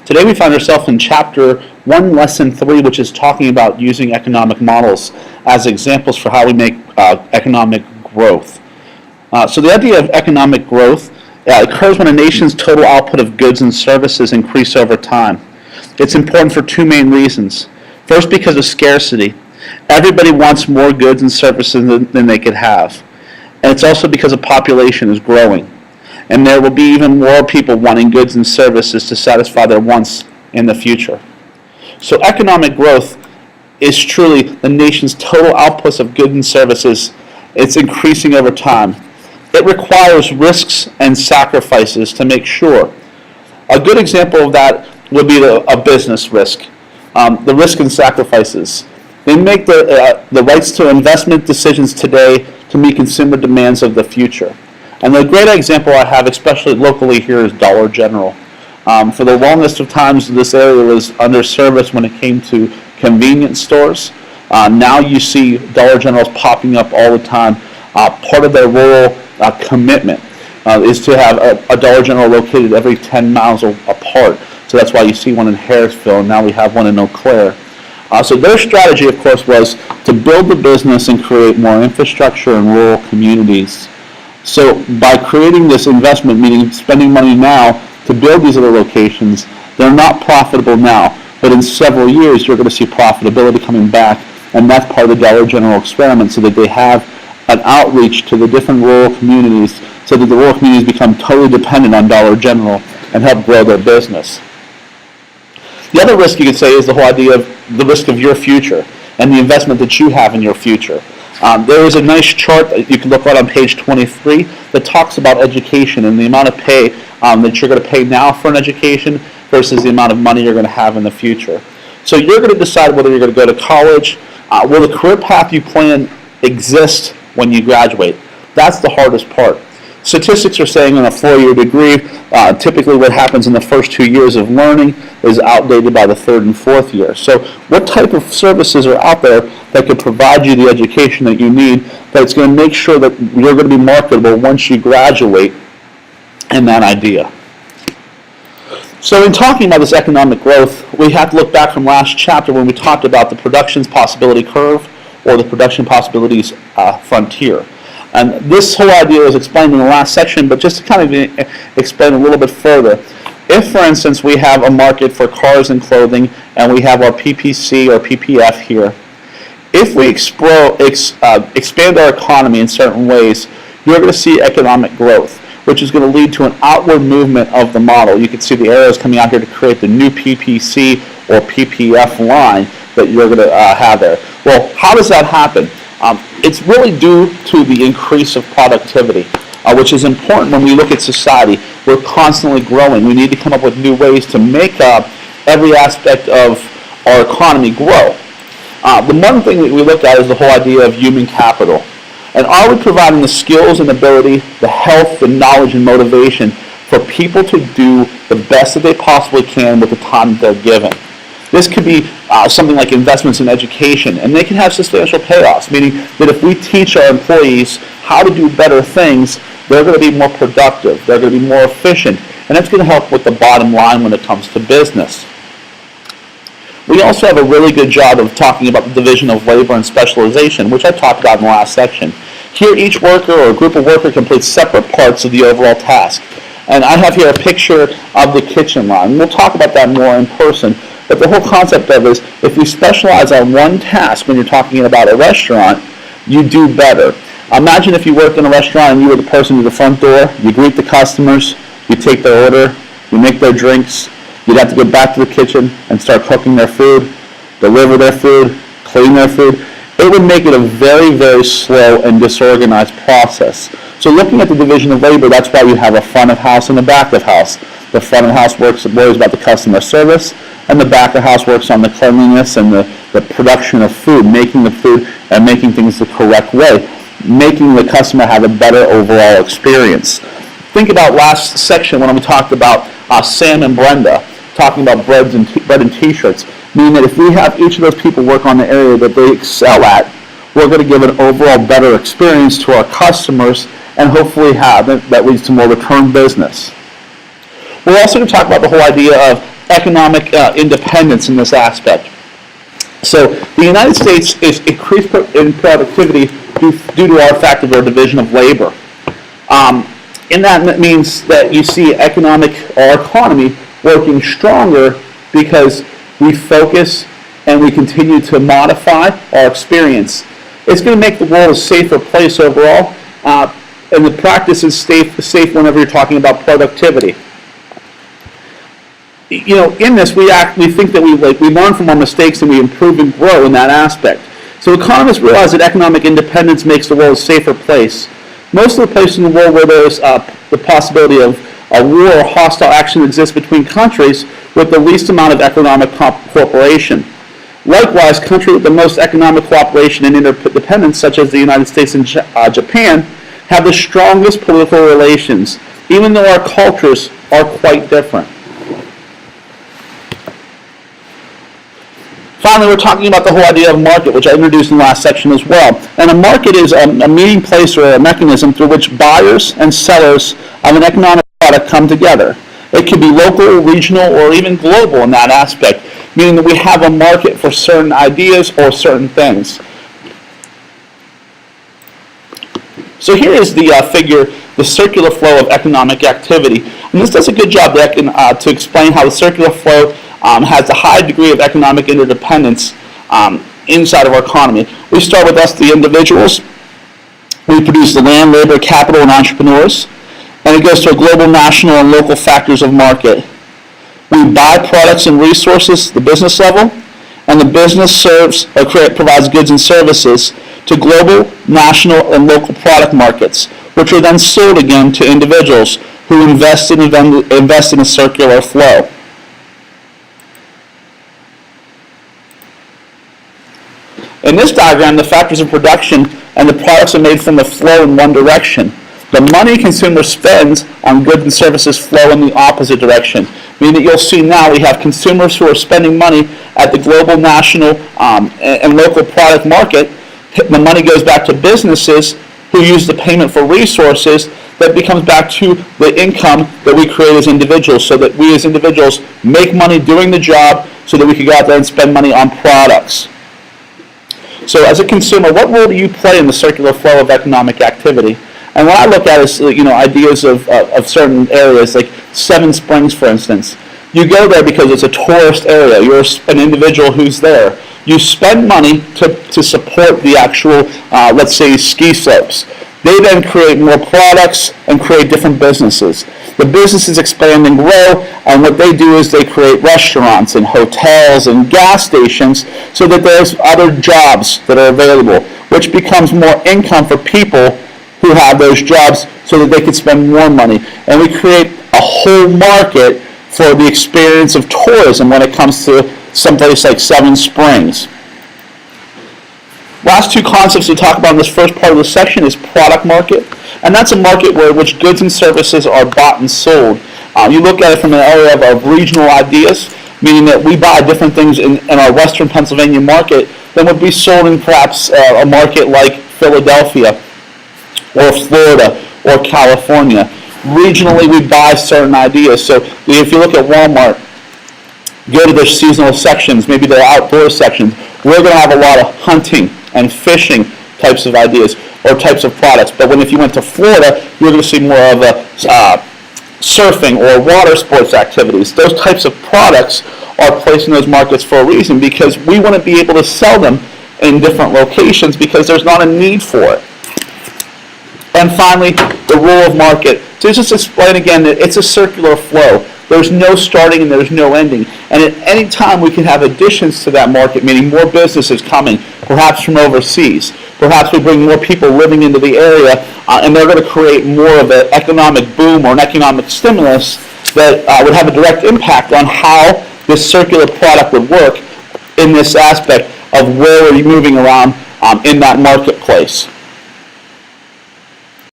Today we find ourselves in Chapter 1, Lesson 3, which is talking about using economic models as examples for how we make economic growth. So the idea of economic growth occurs when a nation's total output of goods and services increase over time. It's important for two main reasons. First, because of scarcity. Everybody wants more goods and services than they could have. And it's also because the population is growing. And there will be even more people wanting goods and services to satisfy their wants in the future. So economic growth is truly the nation's total outputs of goods and services. It's increasing over time. It requires risks and sacrifices to make sure. A good example of that would be a business risk, the risk and sacrifices. They make the rights to investment decisions today to meet consumer demands of the future. And the great example I have, especially locally here, is Dollar General. For the longest of times, this area was underserviced when it came to convenience stores. Now you see Dollar Generals popping up all the time. Part of their rural commitment is to have a Dollar General located every 10 miles apart. So that's why you see one in Harrisville, and now we have one in Eau Claire. So their strategy, of course, was to build the business and create more infrastructure in rural communities. So by creating this investment, meaning spending money now to build these other locations, they're not profitable now. But in several years, you're going to see profitability coming back, and that's part of the Dollar General experiment, so that they have an outreach to the different rural communities, so that the rural communities become totally dependent on Dollar General and help grow their business. The other risk, you could say, is the whole idea of the risk of your future and the investment that you have in your future. There is a nice chart that you can look at on page 23 that talks about education and the amount of pay that you're going to pay now for an education versus the amount of money you're going to have in the future. So you're going to decide whether you're going to go to college. Will the career path you plan exist when you graduate? That's the hardest part. Statistics are saying in a 4-year degree, typically what happens in the first 2 years of learning is outdated by the 3rd and 4th year. So what type of services are out there that could provide you the education that you need, that's going to make sure that you're going to be marketable once you graduate in that idea? So in talking about this economic growth, we have to look back from last chapter when we talked about the production's possibility curve or the production possibilities frontier. And this whole idea was explained in the last section, but just to kind of explain a little bit further. If, for instance, we have a market for cars and clothing, and we have our PPC or PPF here, if we expand our economy in certain ways, you're going to see economic growth, which is going to lead to an outward movement of the model. You can see the arrows coming out here to create the new PPC or PPF line that you're going to have there. Well, how does that happen? It's really due to the increase of productivity, which is important when we look at society. We're constantly growing. We need to come up with new ways to make every aspect of our economy grow. The one thing that we look at is the whole idea of human capital. And are we providing the skills and ability, the health, the knowledge, and motivation for people to do the best that they possibly can with the time that they're given? This could be something like investments in education, and they can have substantial payoffs, meaning that if we teach our employees how to do better things, they're going to be more productive, they're going to be more efficient, and that's going to help with the bottom line when it comes to business. We also have a really good job of talking about the division of labor and specialization, which I talked about in the last section. Here, each worker or group of workers completes separate parts of the overall task. And I have here a picture of the kitchen line. We'll talk about that more in person. But the whole concept of it is, if you specialize on one task when you're talking about a restaurant, you do better. Imagine if you worked in a restaurant and you were the person at the front door. You greet the customers, you take their order, you make their drinks. You'd have to go back to the kitchen and start cooking their food, deliver their food, clean their food. It would make it a very, very slow and disorganized process. So looking at the division of labor, that's why you have a front of house and a back of house. The front of house worries about the customer service, and the back of house works on the cleanliness and the production of food, making the food and making things the correct way, making the customer have a better overall experience. Think about last section when we talked about Sam and Brenda, talking about bread and t-shirts, meaning that if we have each of those people work on the area that they excel at, we're going to give an overall better experience to our customers and hopefully that leads to more return business. We're also going to talk about the whole idea of economic independence in this aspect. So the United States is increased in productivity due to our fact of our division of labor. And that means that you see our economy working stronger because we focus and we continue to modify our experience. It's going to make the world a safer place overall, and the practice is safe whenever you're talking about productivity. In this, we think that we learn from our mistakes and we improve and grow in that aspect. So economists realize that economic independence makes the world a safer place. Most of the places in the world where there's the possibility of a war or hostile action exists between countries with the least amount of economic cooperation. Likewise, countries with the most economic cooperation and interdependence, such as the United States and Japan, have the strongest political relations, even though our cultures are quite different. Finally, we're talking about the whole idea of market, which I introduced in the last section as well. And a market is a meeting place or a mechanism through which buyers and sellers of an economic product come together. It could be local, regional, or even global in that aspect, meaning that we have a market for certain ideas or certain things. So here is the figure, the circular flow of economic activity. And this does a good job to explain how the circular flow has a high degree of economic interdependence inside of our economy. We start with us, the individuals. We produce the land, labor, capital, and entrepreneurs. And it goes to global, national, and local factors of market. We buy products and resources, the business level, and the business provides goods and services to global, national, and local product markets, which are then sold again to individuals who invest in a circular flow. In this diagram, the factors of production and the products are made from the flow in one direction. The money consumer spends on goods and services flow in the opposite direction, meaning that you'll see now we have consumers who are spending money at the global, national, and local product market. The money goes back to businesses who use the payment for resources that becomes back to the income that we create as individuals, so that we as individuals make money doing the job so that we can go out there and spend money on products. So as a consumer, what role do you play in the circular flow of economic activity? And what I look at is ideas of certain areas, like Seven Springs, for instance. You go there because it's a tourist area. You're an individual who's there. You spend money to support the actual, let's say, ski slopes. They then create more products and create different businesses. The businesses expand and grow, and what they do is they create restaurants and hotels and gas stations so that there's other jobs that are available, which becomes more income for people who have those jobs so that they can spend more money. And we create a whole market for the experience of tourism when it comes to someplace like Seven Springs. Last two concepts to talk about in this first part of the section is product market, and that's a market where which goods and services are bought and sold. You look at it from an area of regional ideas, meaning that we buy different things in our western Pennsylvania market than would be sold in perhaps a market like Philadelphia or Florida or California. Regionally, we buy certain ideas. So if you look at Walmart, go to their seasonal sections, maybe their outdoor sections, we're going to have a lot of hunting and fishing types of ideas or types of products. But if you went to Florida, you're going to see more of a surfing or water sports activities. Those types of products are placed in those markets for a reason, because we want to be able to sell them in different locations because there's not a need for it. And finally, the rule of market. To just explain again that it's a circular flow. There's no starting and there's no ending. And at any time we can have additions to that market, meaning more businesses coming, perhaps from overseas. Perhaps we bring more people living into the area, and they're going to create more of an economic boom or an economic stimulus that would have a direct impact on how this circular product would work in this aspect of where we're moving around in that marketplace.